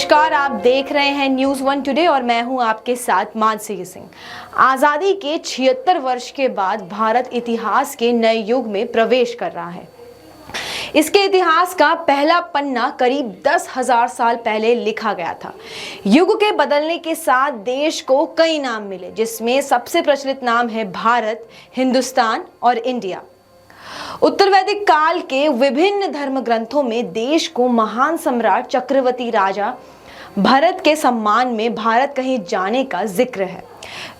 नमस्कार, आप देख रहे हैं न्यूज़ वन टुडे और मैं हूं आपके साथ मानसी सिंह। आज़ादी के 76 वर्ष के बाद भारत इतिहास के नए युग में प्रवेश कर रहा है। इसके इतिहास का पहला पन्ना करीब 10,000 साल पहले लिखा गया था। युग के बदलने के साथ देश को कई नाम मिले, जिसमें सबसे प्रचलित नाम है भारत, हिंदुस्तान और इंडिया। उत्तर वैदिक काल के विभिन्न धर्म ग्रंथों में देश को महान सम्राट चक्रवर्ती राजा भरत के सम्मान में भारत कहे जाने का जिक्र है।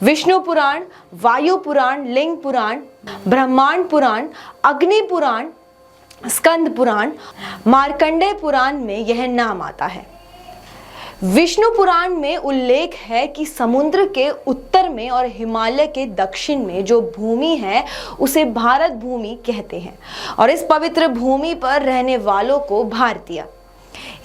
विष्णु पुराण, वायु पुराण, लिंग पुराण, ब्रह्मांड पुराण, अग्नि पुराण, स्कंद पुराण, मार्कंडेय पुराण में यह नाम आता है। विष्णु पुराण में उल्लेख है कि समुद्र के उत्तर में और हिमालय के दक्षिण में जो भूमि है उसे भारत भूमि कहते हैं और इस पवित्र भूमि पर रहने वालों को भारतीय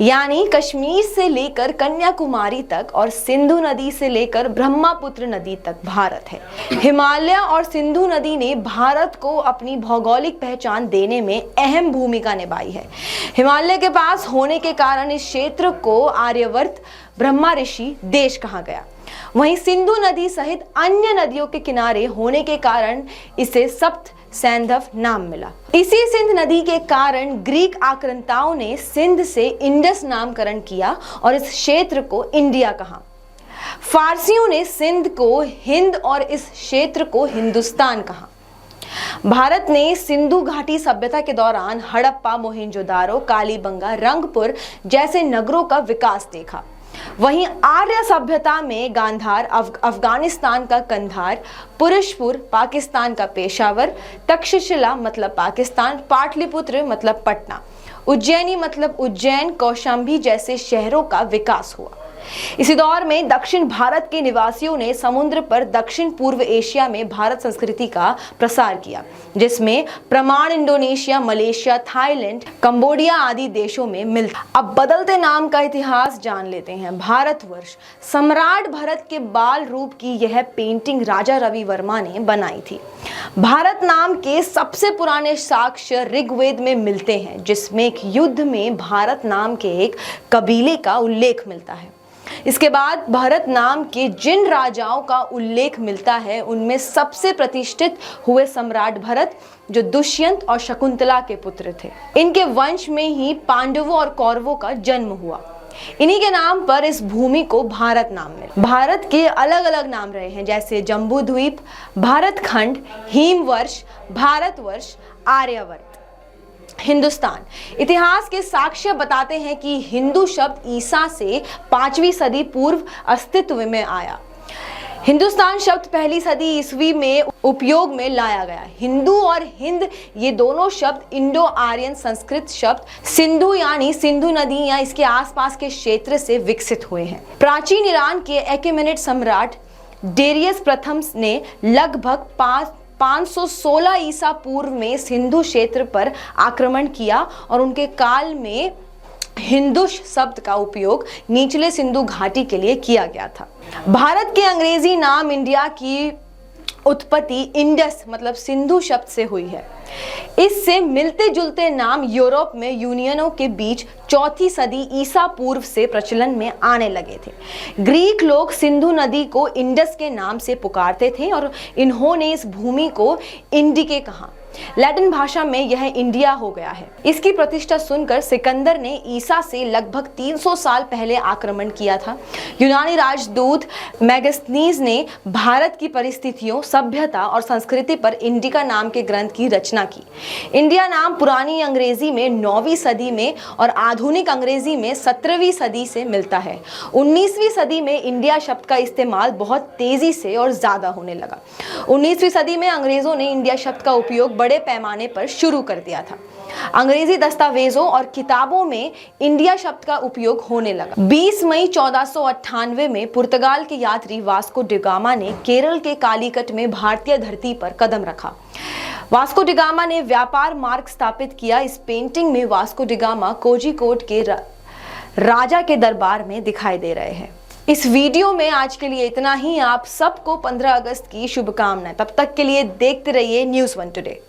यानी कश्मीर से लेकर कन्याकुमारी तक और सिंधु नदी से लेकर ब्रह्मपुत्र नदी तक भारत है। हिमालय और सिंधु नदी ने भारत को अपनी भौगोलिक पहचान देने में अहम भूमिका निभाई है। हिमालय के पास होने के कारण इस क्षेत्र को आर्यवर्त ब्रह्मा ऋषि देश कहा गया। वहीं सिंधु नदी सहित अन्य नदियों के किनारे होने के कारण इसे सप्त सैंधव नाम मिला। इसी सिंध नदी के कारण ग्रीक आक्रांताओं ने सिंध से इंडस नामकरण किया और इस क्षेत्र को इंडिया कहा। फारसियों ने सिंध को हिंद और इस क्षेत्र को हिंदुस्तान कहा। भारत ने सिंधु घाटी सभ्यता के दौरान हड़प्पा, मोहेंजोदारो, कालीबंगा, रंगपुर जैसे नगरों का विकास देखा। वहीं आर्य सभ्यता में गांधार, अफगानिस्तान का कंधार, पुरुषपुर पाकिस्तान का पेशावर, तक्षशिला मतलब पाकिस्तान, पाटलिपुत्र मतलब पटना, उज्जैनी मतलब उज्जैन, कौशांबी जैसे शहरों का विकास हुआ। इसी दौर में दक्षिण भारत के निवासियों ने समुद्र पर दक्षिण पूर्व एशिया में भारत संस्कृति का प्रसार किया, जिसमें प्रमाण इंडोनेशिया, मलेशिया, थाईलैंड, कंबोडिया आदि देशों में मिलता। अब बदलते नाम का इतिहास जान लेते हैं। भारतवर्ष। सम्राट भरत के बाल रूप की यह पेंटिंग राजा रवि वर्मा ने बनाई थी। भारत नाम के सबसे पुराने साक्ष्य ऋग्वेद में मिलते हैं, जिसमें एक युद्ध में भारत नाम के एक कबीले का उल्लेख मिलता है। इसके बाद भारत नाम के जिन राजाओं का उल्लेख मिलता है उनमें सबसे प्रतिष्ठित हुए सम्राट भरत, जो दुष्यंत और शकुंतला के पुत्र थे। इनके वंश में ही पांडवों और कौरवों का जन्म हुआ। इन्हीं के नाम पर इस भूमि को भारत नाम मिला। भारत के अलग अलग नाम रहे हैं, जैसे जम्बू द्वीप, भारत खंड, हिमवर्ष, भारतवर्ष, आर्यवर्त। हिंदुस्तान। इतिहास के साक्ष्य बताते हैं कि हिंदू शब्द ईसा से 5वीं सदी पूर्व अस्तित्व में आया। हिंदुस्तान शब्द 1ली सदी ईस्वी में उपयोग में लाया गया। हिंदू और हिंद ये दोनों शब्द इंडो आर्यन संस्कृत शब्द सिंधु यानी सिंधु नदी या इसके आसपास के क्षेत्र से विकसित हुए हैं। प्राचीन ईरान के एकेमेनिड सम्राट डेरियस प्रथम ने लगभग 516 ईसा पूर्व में सिंधु क्षेत्र पर आक्रमण किया और उनके काल में हिंदुश शब्द का उपयोग निचले सिंधु घाटी के लिए किया गया था। भारत के अंग्रेजी नाम इंडिया की उत्पत्ति इंडस मतलब सिंधु शब्द से हुई है। इससे मिलते जुलते नाम यूरोप में यूनियनों के बीच 4वीं सदी ईसा पूर्व से प्रचलन में आने लगे थे। ग्रीक लोग सिंधु नदी को इंडस के नाम से पुकारते थे और इन्होंने इस भूमि को इंडिके कहा। लैटिन भाषा में यह इंडिया हो गया है। इसकी प्रतिष्ठा सुनकर सिकंदर ने ईसा से लगभग 300 साल पहले आक्रमण किया था। यूनानी राजदूत मेगास्थनीज ने भारत की परिस्थितियों, सभ्यता और संस्कृति पर इंडिका नाम के ग्रंथ की रचना की। इंडिया नाम पुरानी अंग्रेजी में 9वीं सदी में और आधुनिक अंग्रेजी में 17वीं सदी से मिलता है। 19वीं सदी में इंडिया शब्द का इस्तेमाल बहुत तेजी से और ज्यादा होने लगा। 19वीं सदी में अंग्रेजों ने इंडिया शब्द का उपयोग बड़े पैमाने पर शुरू कर दिया था। अंग्रेजी दस्तावेजों और किताबों में इंडिया शब्द का उपयोग होने लगा। 20 मई 1498 में पुर्तगाल के यात्री वास्को डिगामा ने केरल के कालीकट में भारतीय धरती पर कदम रखा। वास्को डिगामा ने व्यापार मार्ग स्थापित किया। इस पेंटिंग में वास्को डिगामा कोझिकोड के राजा के दरबार में दिखाई दे रहे हैं। इस वीडियो में आज के लिए इतना ही। आप सबको 15 अगस्त की शुभकामनाएं। तब तक के लिए देखते रहिए न्यूज़ वन टुडे।